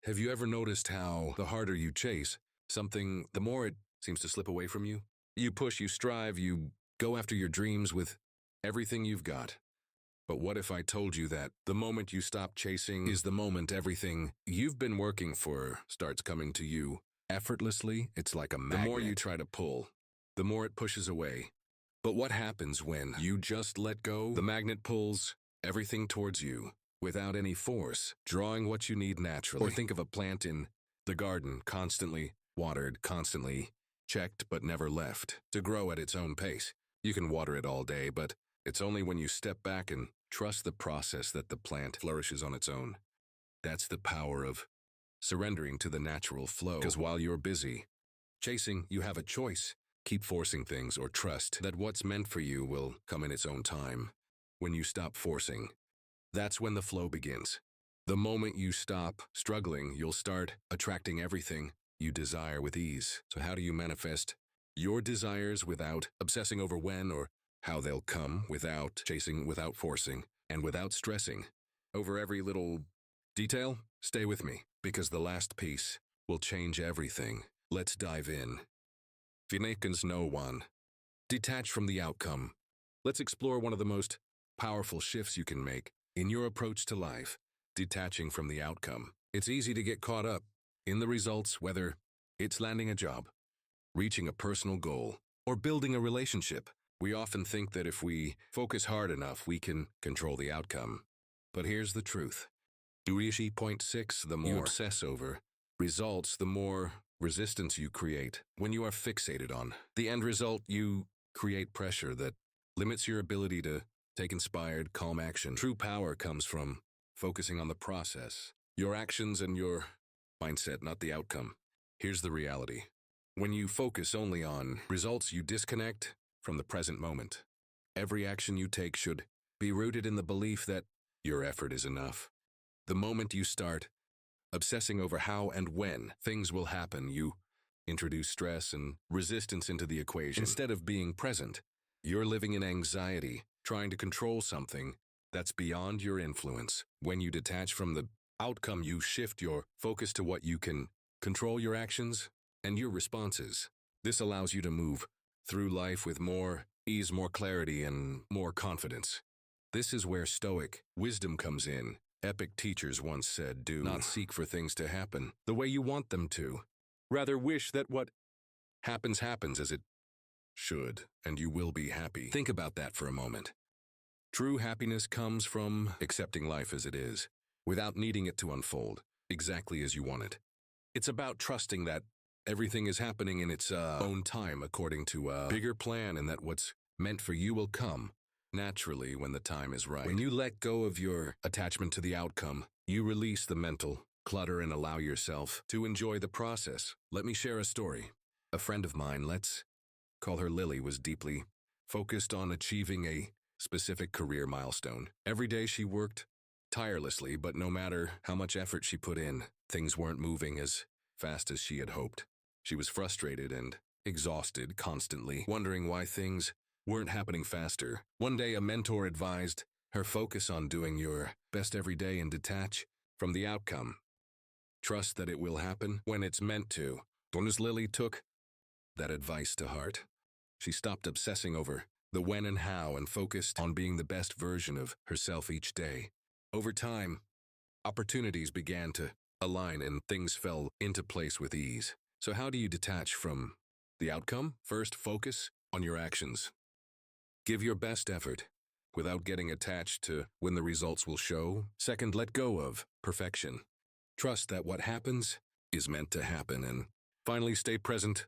Have you ever noticed how the harder you chase something, the more it seems to slip away from you? You push, you strive, you go after your dreams with everything you've got. But what if I told you that the moment you stop chasing is the moment everything you've been working for starts coming to you effortlessly? It's like a magnet. The more you try to pull, the more it pushes away. But what happens when you just let go? The magnet pulls everything towards you without any force, drawing what you need naturally. Or think of a plant in the garden, constantly watered, constantly checked, but never left to grow at its own pace. You can water it all day, but it's only when you step back and trust the process that the plant flourishes on its own. That's the power of surrendering to the natural flow. Because while you're busy chasing, you have a choice. Keep forcing things or trust that what's meant for you will come in its own time. When you stop forcing, that's when the flow begins. The moment you stop struggling, you'll start attracting everything you desire with ease. So how do you manifest your desires without obsessing over when or how they'll come, without chasing, without forcing, and without stressing over every little detail? Stay with me, because the last piece will change everything. Let's dive in. Vinekans no one. Detach from the outcome. Let's explore one of the most powerful shifts you can make in your approach to life, detaching from the outcome. It's easy to get caught up in the results, whether it's landing a job, reaching a personal goal, or building a relationship. We often think that if we focus hard enough, we can control the outcome. But here's the truth. Urishi point 6, the more you obsess over results, the more resistance you create. When you are fixated on the end result, you create pressure that limits your ability to take inspired, calm action. True power comes from focusing on the process, your actions and your mindset, not the outcome. Here's the reality. When you focus only on results, you disconnect from the present moment. Every action you take should be rooted in the belief that your effort is enough. The moment you start obsessing over how and when things will happen, you introduce stress and resistance into the equation. Instead of being present, you're living in anxiety, trying to control something that's beyond your influence. When you detach from the outcome, you shift your focus to what you can control, your actions and your responses. This allows you to move through life with more ease, more clarity, and more confidence. This is where Stoic wisdom comes in. Epic teachers once said, do not seek for things to happen the way you want them to. Rather wish that what happens as it should, and you will be happy. Think about that for a moment. True happiness comes from accepting life as it is, without needing it to unfold exactly as you want it. It's about trusting that everything is happening in its own time according to a bigger plan, and that what's meant for you will come naturally when the time is right. When you let go of your attachment to the outcome, you release the mental clutter and allow yourself to enjoy the process. Let me share a story. A friend of mine, let's call her Lily, was deeply focused on achieving a specific career milestone. Every day she worked tirelessly, but no matter how much effort she put in, things weren't moving as fast as she had hoped. She was frustrated and exhausted, constantly wondering why things weren't happening faster. One day, a mentor advised her focus on doing your best every day and detach from the outcome. Trust that it will happen when it's meant to. As Lily took that advice to heart, she stopped obsessing over the when and how and focused on being the best version of herself each day. Over time, opportunities began to align and things fell into place with ease. So how do you detach from the outcome? First, focus on your actions. Give your best effort without getting attached to when the results will show. Second, let go of perfection. Trust that what happens is meant to happen. And finally, stay present.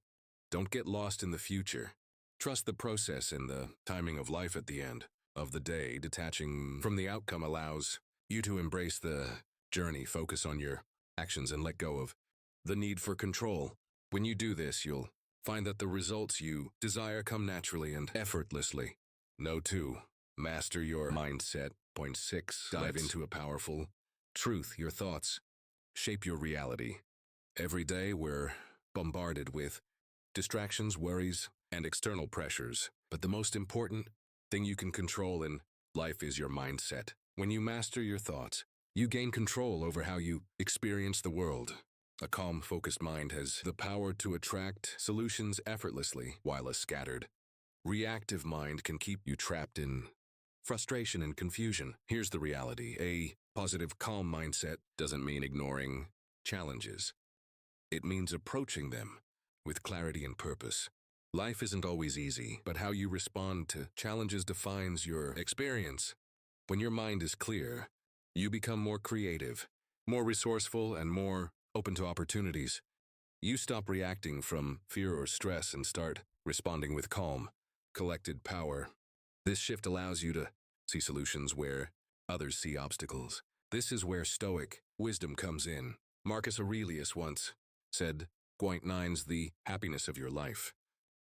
Don't get lost in the future. Trust the process and the timing of life at the end of the day. Detaching from the outcome allows you to embrace the journey, focus on your actions, and let go of the need for control. When you do this, you'll find that the results you desire come naturally and effortlessly. No. 2. Master your mindset. Point 6. Dive into a powerful truth. Your thoughts shape your reality. Every day we're bombarded with distractions, worries, and external pressures. But the most important thing you can control in life is your mindset. When you master your thoughts, You gain control over how you experience the world. A calm, focused mind has the power to attract solutions effortlessly, while a scattered, reactive mind can keep you trapped in frustration and confusion. Here's the reality. A positive, calm mindset doesn't mean ignoring challenges. It means approaching them with clarity and purpose. Life isn't always easy, but how you respond to challenges defines your experience. When your mind is clear, you become more creative, more resourceful, and more open to opportunities. You stop reacting from fear or stress and start responding with calm, collected power. This shift allows you to see solutions where others see obstacles. This is where Stoic wisdom comes in. Marcus Aurelius once said, "Point nine's the happiness of your life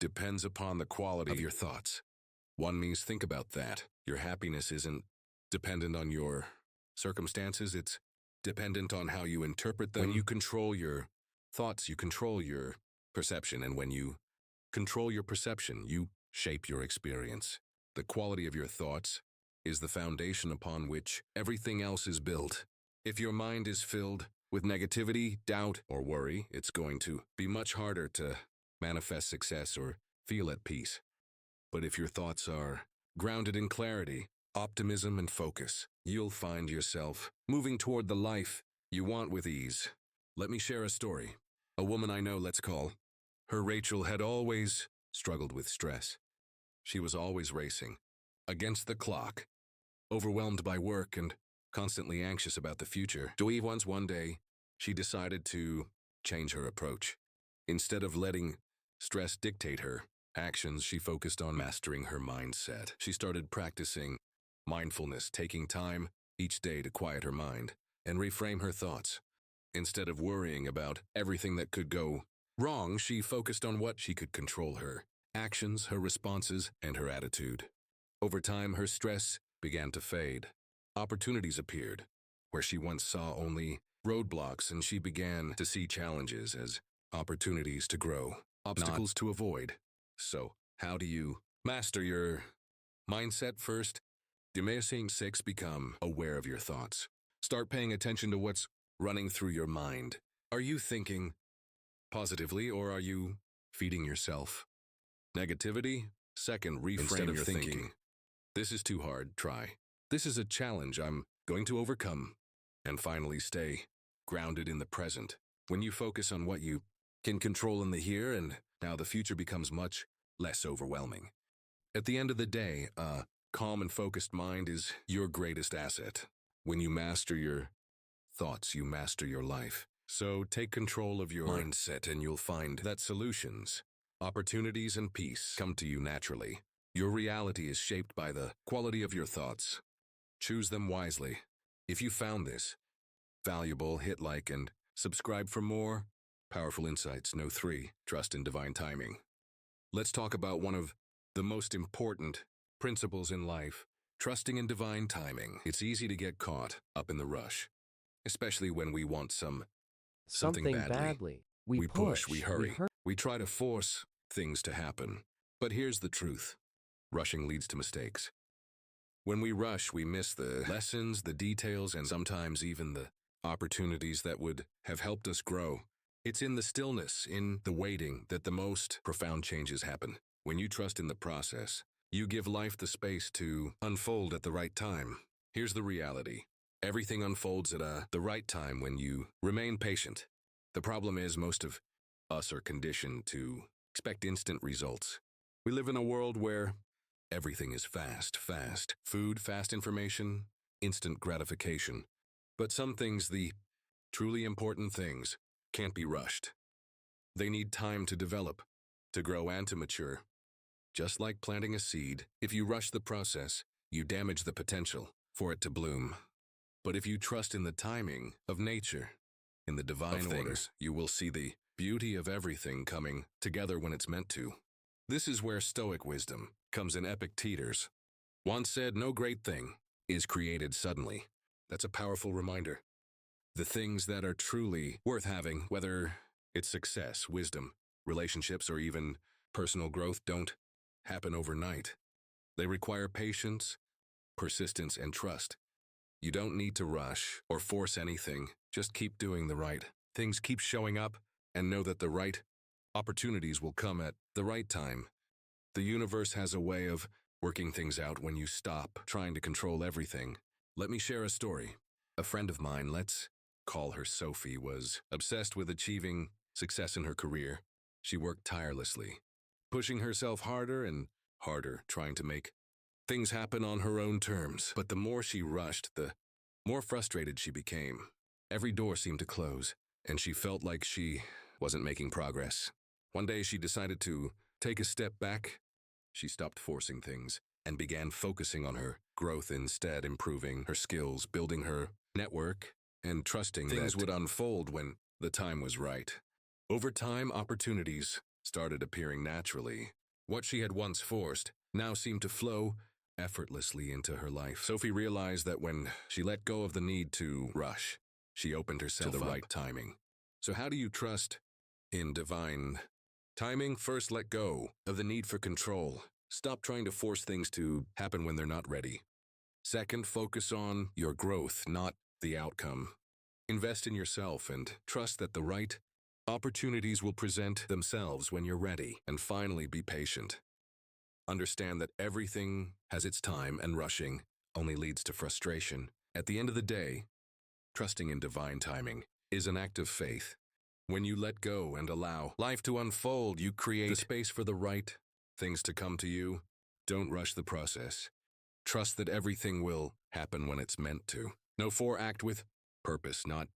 depends upon the quality of your thoughts." One means think about that. Your happiness isn't dependent on your circumstances, it's dependent on how you interpret them. When you control your thoughts, you control your perception, and when you control your perception, you shape your experience. The quality of your thoughts is the foundation upon which everything else is built. If your mind is filled with negativity, doubt, or worry, it's going to be much harder to manifest success or feel at peace. But if your thoughts are grounded in clarity, optimism, and focus, you'll find yourself moving toward the life you want with ease. Let me share a story. A woman I know, let's call her Rachel, had always struggled with stress. She was always racing against the clock, overwhelmed by work and constantly anxious about the future. One day, she decided to change her approach. Instead of letting stress dictate her actions, she focused on mastering her mindset. She started practicing mindfulness, taking time each day to quiet her mind and reframe her thoughts. Instead of worrying about everything that could go wrong, she focused on what she could control: her actions, her responses, and her attitude. Over time, her stress began to fade. Opportunities appeared where she once saw only roadblocks, and she began to see challenges as opportunities to grow, obstacles to avoid. So, how do you master your mindset? First, Dimension 6, become aware of your thoughts. Start paying attention to what's running through your mind. Are you thinking positively, or are you feeding yourself negativity? Second, reframe your thinking. This is too hard, try. This is a challenge I'm going to overcome. And finally, stay grounded in the present. When you focus on what you can control in the here and now, the future becomes much less overwhelming. At the end of the day, a calm and focused mind is your greatest asset. When you master your thoughts, you master your life. So take control of your mindset, and you'll find that solutions, opportunities, and peace come to you naturally. Your reality is shaped by the quality of your thoughts. Choose them wisely. If you found this valuable, hit like and subscribe for more powerful insights. No 3. Trust in divine timing. Let's talk about one of the most important principles in life: trusting in divine timing. It's easy to get caught up in the rush, especially when we want something badly. We push, we hurry, we try to force things to happen. But here's the truth: rushing leads to mistakes. When we rush, we miss the lessons, the details, and sometimes even the opportunities that would have helped us grow. It's in the stillness, in the waiting, that the most profound changes happen. When you trust in the process, you give life the space to unfold at the right time. Here's the reality: everything unfolds at the right time when you remain patient. The problem is, most of us are conditioned to expect instant results. We live in a world where everything is fast food, fast information, instant gratification. But some things, the truly important things, can't be rushed. They need time to develop, to grow, and to mature. Just like planting a seed, if you rush the process, you damage the potential for it to bloom. But if you trust in the timing of nature, in the divine order, you will see the beauty of everything coming together when it's meant to. This is where Stoic wisdom comes in. Epictetus once said, "No great thing is created suddenly." That's a powerful reminder. The things that are truly worth having, whether it's success, wisdom, relationships, or even personal growth, don't happen overnight. They require patience, persistence, and trust. You don't need to rush or force anything. Just keep doing the right things, keep showing up, and know that the right opportunities will come at the right time. The universe has a way of working things out when you stop trying to control everything. Let me share a story. A friend of mine, let's call her Sophie, was obsessed with achieving success in her career. She worked tirelessly, pushing herself harder and harder, trying to make things happen on her own terms. But the more she rushed, the more frustrated she became. Every door seemed to close, and she felt like she wasn't making progress. One day she decided to take a step back. She stopped forcing things and began focusing on her growth instead, improving her skills, building her network, and trusting things would unfold when the time was right. Over time, opportunities started appearing naturally. What she had once forced now seemed to flow effortlessly into her life. Sophie realized that when she let go of the need to rush, she opened herself to the right timing. So how do you trust in divine timing? First, let go of the need for control. Stop trying to force things to happen when they're not ready. Second, focus on your growth, not the outcome. Invest in yourself and trust that the right opportunities will present themselves when you're ready. And finally, be patient. Understand that everything has its time, and rushing only leads to frustration. At the end of the day, trusting in divine timing is an act of faith. When you let go and allow life to unfold, you create the space for the right things to come to you. Don't rush the process. Trust that everything will happen when it's meant to. Act with purpose, not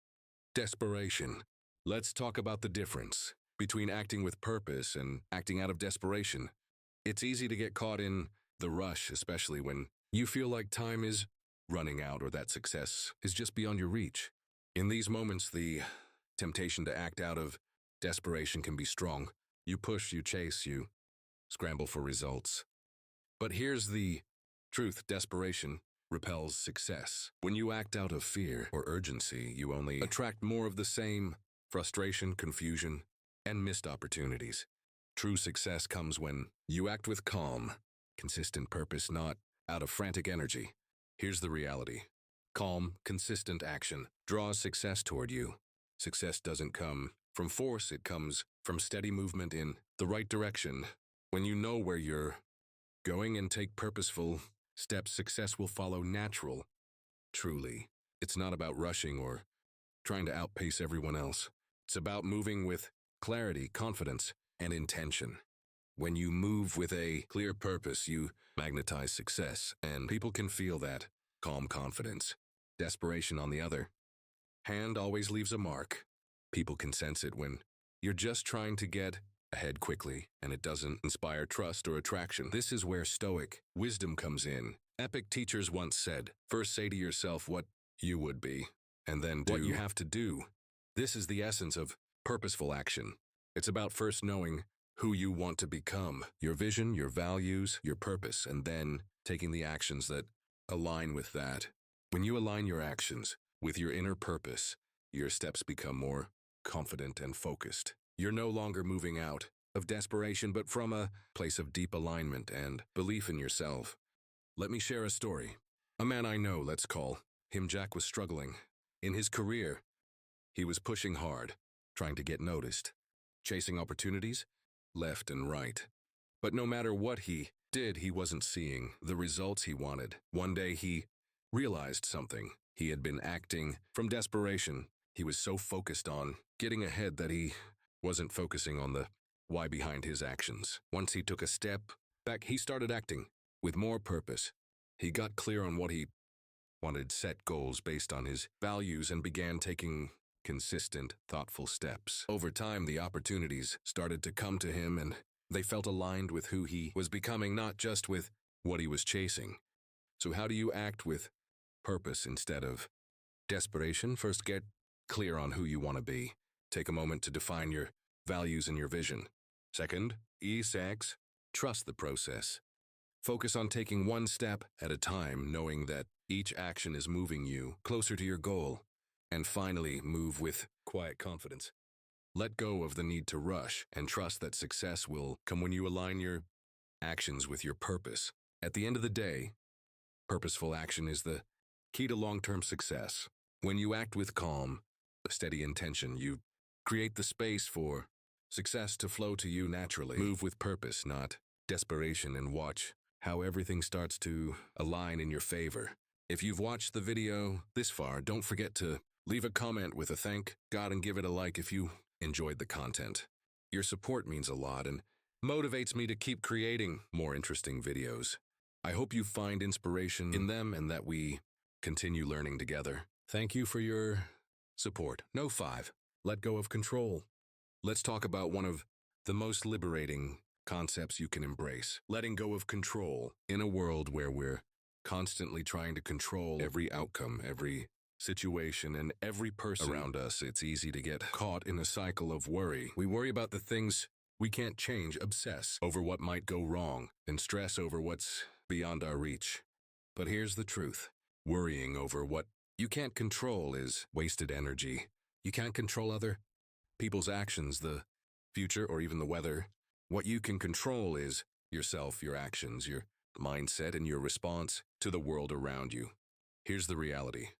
desperation. Let's talk about the difference between acting with purpose and acting out of desperation. It's easy to get caught in the rush, especially when you feel like time is running out or that success is just beyond your reach. In these moments, the temptation to act out of desperation can be strong. You push, you chase, you scramble for results. But here's the truth: desperation repels success. When you act out of fear or urgency, you only attract more of the same: frustration, confusion, and missed opportunities. True success comes when you act with calm, consistent purpose, not out of frantic energy. Here's the reality: calm, consistent action draws success toward you. Success doesn't come from force, it comes from steady movement in the right direction. When you know where you're going and take purposeful steps, success will follow natural. Truly, it's not about rushing or trying to outpace everyone else. It's about moving with clarity, confidence, and intention. When you move with a clear purpose, you magnetize success, and people can feel that calm confidence. Desperation, on the other hand, always leaves a mark. People can sense it when you're just trying to get ahead quickly, and it doesn't inspire trust or attraction. This is where Stoic wisdom comes in. Epic teachers once said, first say to yourself what you would be, and then do what you have to do. This is the essence of purposeful action. It's about first knowing who you want to become, your vision, your values, your purpose, and then taking the actions that align with that. When you align your actions with your inner purpose, your steps become more confident and focused. You're no longer moving out of desperation, but from a place of deep alignment and belief in yourself. Let me share a story. A man I know, let's call him Jack, was struggling. In his career, he was pushing hard, trying to get noticed, chasing opportunities left and right. But no matter what he did, he wasn't seeing the results he wanted. One day he realized something. He had been acting from desperation. He was so focused on getting ahead that he wasn't focusing on the why behind his actions. Once he took a step back, he started acting with more purpose. He got clear on what he wanted, set goals based on his values, and began taking consistent, thoughtful steps. Over time, the opportunities started to come to him, and they felt aligned with who he was becoming, not just with what he was chasing. So how do you act with purpose instead of desperation? First, get clear on who you want to be. Take a moment to define your values and your vision. Second, trust the process. Focus on taking one step at a time, knowing that each action is moving you closer to your goal. And finally, move with quiet confidence. Let go of the need to rush and trust that success will come when you align your actions with your purpose. At the end of the day, purposeful action is the key to long-term success. When you act with calm, steady intention, you create the space for success to flow to you naturally. Move with purpose, not desperation, and watch how everything starts to align in your favor. If you've watched the video this far, don't forget to leave a comment with a thank God and give it a like if you enjoyed the content. Your support means a lot and motivates me to keep creating more interesting videos. I hope you find inspiration in them and that we continue learning together. Thank you for your support. No 5. Let go of control. Let's talk about one of the most liberating concepts you can embrace. Letting go of control. In a world where we're constantly trying to control every outcome, every situation, and every person around us, it's easy to get caught in a cycle of worry. We worry about the things we can't change, obsess over what might go wrong, and stress over what's beyond our reach. But here's the truth. Worrying over what you can't control is wasted energy. You can't control other people's actions, the future, or even the weather. What you can control is yourself, your actions, your mindset, and your response to the world around you. Here's the reality.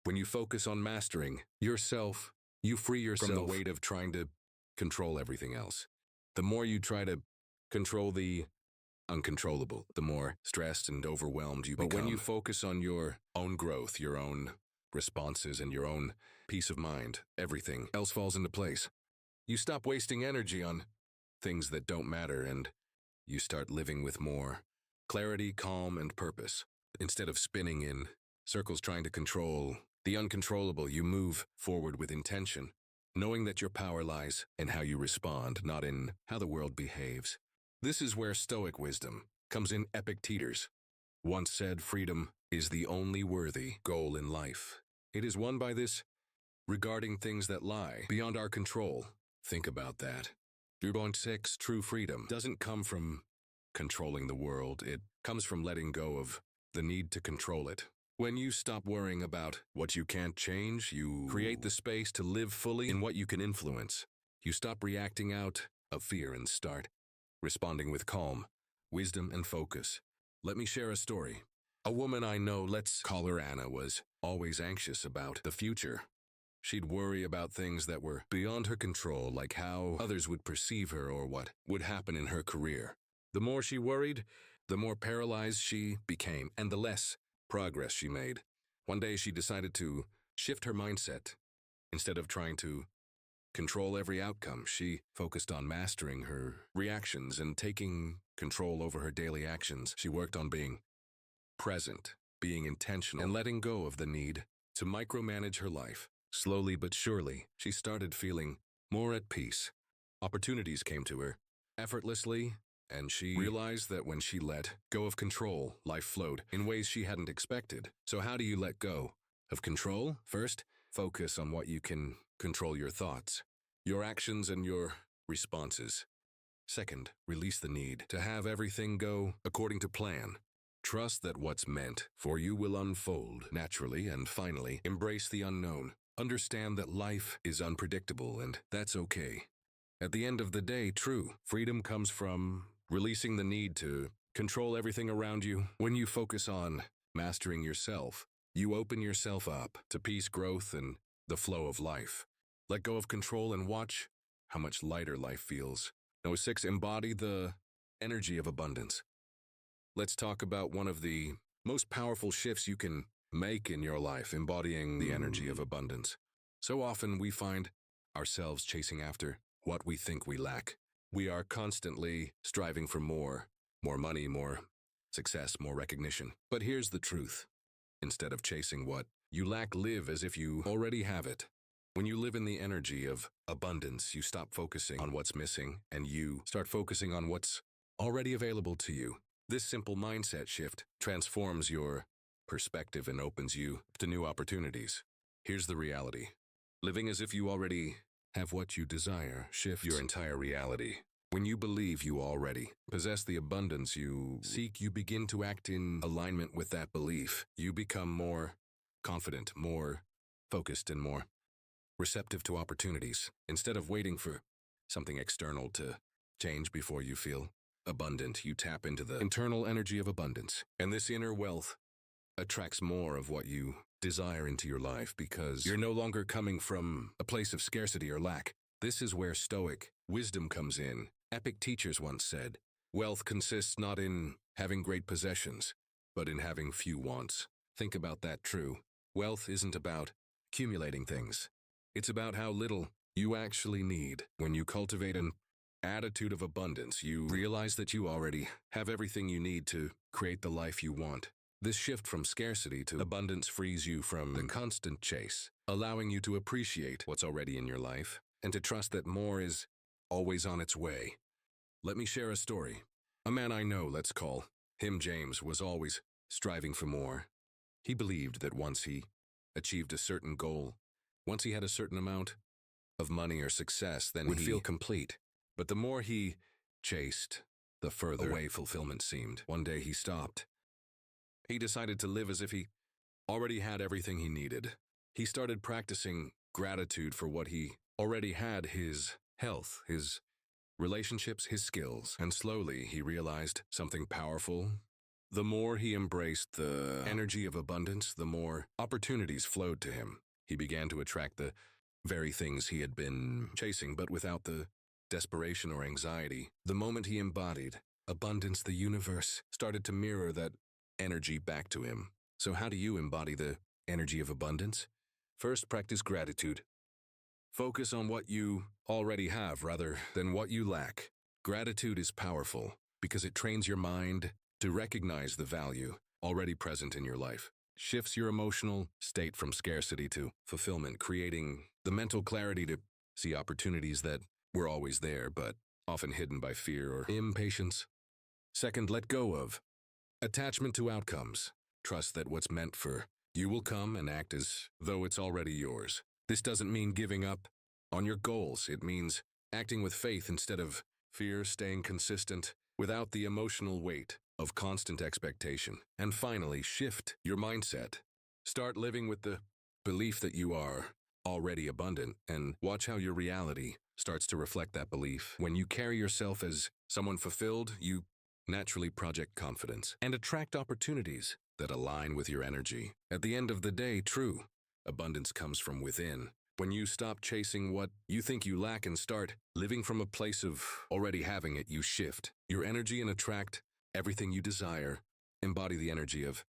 When you focus on mastering yourself, you free yourself from the weight of trying to control everything else. The more you try to control the uncontrollable, the more stressed and overwhelmed you become. But when you focus on your own growth, your own responses, and your own peace of mind, everything else falls into place. You stop wasting energy on things that don't matter, and you start living with more clarity, calm, and purpose. Instead of spinning in circles trying to control the uncontrollable, you move forward with intention, knowing that your power lies in how you respond, not in how the world behaves. This is where Stoic wisdom comes in. Epictetus once said, "Freedom is the only worthy goal in life. It is won by this regarding things that lie beyond our control." Think about that. 3.6 True freedom doesn't come from controlling the world. It comes from letting go of the need to control it. When you stop worrying about what you can't change, you create the space to live fully in what you can influence. You stop reacting out of fear and start responding with calm, wisdom, and focus. Let me share a story. A woman I know, let's call her Anna, was always anxious about the future. She'd worry about things that were beyond her control, like how others would perceive her or what would happen in her career. The more she worried, the more paralyzed she became, and the less progress she made. One day she decided to shift her mindset. Instead of trying to control every outcome, she focused on mastering her reactions and taking control over her daily actions. She worked on being present, being intentional, and letting go of the need to micromanage her life. Slowly but surely, she started feeling more at peace. Opportunities came to her effortlessly, and she realized that when she let go of control, life flowed in ways she hadn't expected. So how do you let go of control? First, focus on what you can control: your thoughts, your actions, and your responses. Second, release the need to have everything go according to plan. Trust that what's meant for you will unfold naturally. And finally, embrace the unknown. Understand that life is unpredictable, and that's okay. At the end of the day, true freedom comes from releasing the need to control everything around you. When you focus on mastering yourself, you open yourself up to peace, growth, and the flow of life. Let go of control and watch how much lighter life feels. Number 6, embody the energy of abundance. Let's talk about one of the most powerful shifts you can make in your life: embodying the energy of abundance. So often we find ourselves chasing after what we think we lack. We are constantly striving for more money, more success, more recognition. But here's the truth. Instead of chasing what you lack, live as if you already have it. When you live in the energy of abundance, you stop focusing on what's missing and you start focusing on what's already available to you. This simple mindset shift transforms your perspective and opens you to new opportunities. Here's the reality. Living as if you already have what you desire shifts your entire reality. When you believe you already possess the abundance you seek, you begin to act in alignment with that belief. You become more confident, more focused, and more receptive to opportunities. Instead of waiting for something external to change before you feel abundant, you tap into the internal energy of abundance. And this inner wealth attracts more of what you desire into your life because you're no longer coming from a place of scarcity or lack. This is where Stoic wisdom comes in. Epic teachers once said, "Wealth consists not in having great possessions, but in having few wants." Think about that true. Wealth isn't about accumulating things. It's about how little you actually need. When you cultivate an attitude of abundance, you realize that you already have everything you need to create the life you want. This shift from scarcity to abundance frees you from the constant chase, allowing you to appreciate what's already in your life and to trust that more is always on its way. Let me share a story. A man I know, let's call him James, was always striving for more. He believed that once he achieved a certain goal, once he had a certain amount of money or success, then would feel complete. But the more he chased, the further away fulfillment seemed. One day he stopped. He decided to live as if he already had everything he needed. He started practicing gratitude for what he already had: his health, his relationships, his skills. And slowly he realized something powerful. The more he embraced the energy of abundance, the more opportunities flowed to him. He began to attract the very things he had been chasing, but without the desperation or anxiety. The moment he embodied abundance, the universe started to mirror that energy back to him. So how do you embody the energy of abundance? First, practice gratitude. Focus on what you already have rather than what you lack. Gratitude is powerful because it trains your mind to recognize the value already present in your life. Shifts your emotional state from scarcity to fulfillment, creating the mental clarity to see opportunities that were always there but often hidden by fear or impatience. Second, let go of attachment to outcomes. Trust that what's meant for you will come, and act as though it's already yours. This doesn't mean giving up on your goals. It means acting with faith instead of fear, staying consistent without the emotional weight of constant expectation. And finally, shift your mindset. Start living with the belief that you are already abundant, and watch how your reality starts to reflect that belief. When you carry yourself as someone fulfilled, you naturally project confidence and attract opportunities that align with your energy. At the end of the day, true abundance comes from within. When you stop chasing what you think you lack and start living from a place of already having it, you shift your energy and attract everything you desire. Embody the energy of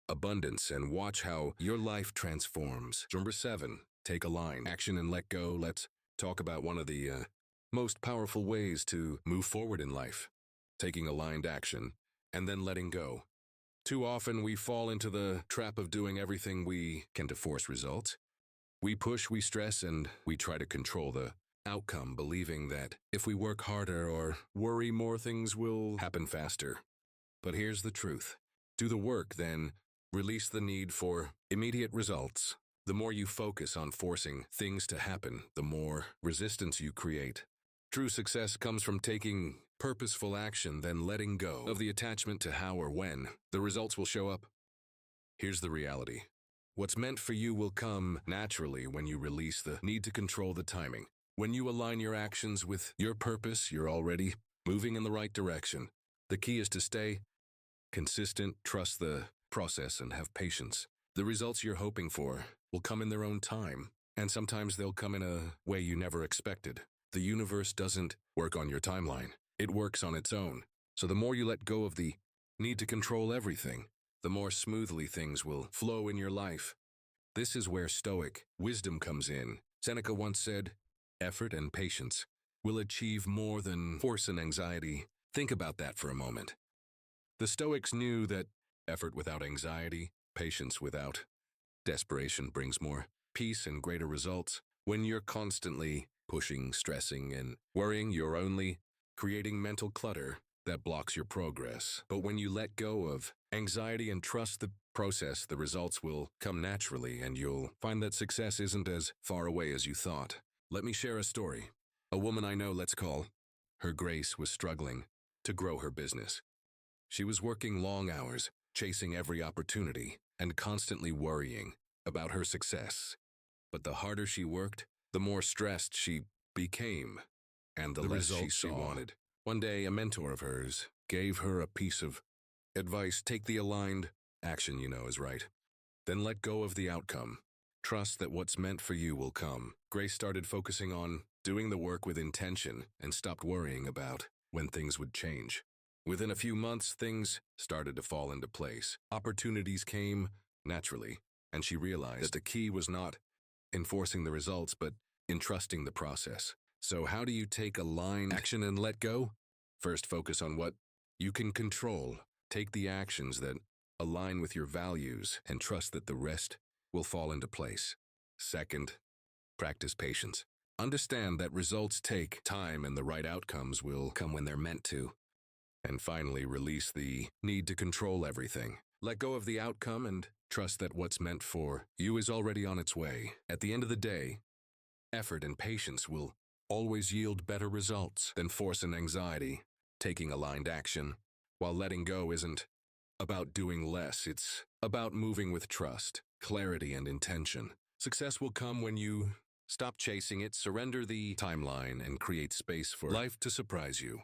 abundance and watch how your life transforms. Number 7, take a line, action, and let go. Let's talk about one of the most powerful ways to move forward in life: taking aligned action and then letting go. Too often we fall into the trap of doing everything we can to force results. We push, we stress, and we try to control the outcome, believing that if we work harder or worry more, things will happen faster. But here's the truth. Do the work, then release the need for immediate results. The more you focus on forcing things to happen, the more resistance you create. True success comes from taking purposeful action, then letting go of the attachment to how or when the results will show up. Here's the reality. What's meant for you will come naturally when you release the need to control the timing. When you align your actions with your purpose, you're already moving in the right direction. The key is to stay consistent, trust the process, and have patience. The results you're hoping for will come in their own time, and sometimes they'll come in a way you never expected. The universe doesn't work on your timeline. It works on its own. So the more you let go of the need to control everything, the more smoothly things will flow in your life. This is where Stoic wisdom comes in. Seneca once said, "Effort and patience will achieve more than force and anxiety." Think about that for a moment. The Stoics knew that effort without anxiety, patience without desperation brings more peace and greater results. When you're constantly pushing, stressing, and worrying, you're only creating mental clutter that blocks your progress. But when you let go of anxiety and trust the process, the results will come naturally, and you'll find that success isn't as far away as you thought. Let me share a story. A woman I know, let's call her Grace, was struggling to grow her business. She was working long hours, chasing every opportunity, and constantly worrying about her success. But the harder she worked, the more stressed she became, and the less she wanted. One day, a mentor of hers gave her a piece of advice: take the aligned action you know is right. Then let go of the outcome. Trust that what's meant for you will come. Grace started focusing on doing the work with intention and stopped worrying about when things would change. Within a few months, things started to fall into place. Opportunities came naturally, and she realized that the key was not in forcing the results, but in trusting the process. So how do you take aligned action and let go? First, focus on what you can control. Take the actions that align with your values and trust that the rest will fall into place. Second, practice patience. Understand that results take time and the right outcomes will come when they're meant to. And finally, release the need to control everything. Let go of the outcome and trust that what's meant for you is already on its way. At the end of the day, effort and patience will always yield better results than force and anxiety. Taking aligned action while letting go isn't about doing less. It's about moving with trust, clarity, and intention. Success will come when you stop chasing it, surrender the timeline, and create space for life to surprise you.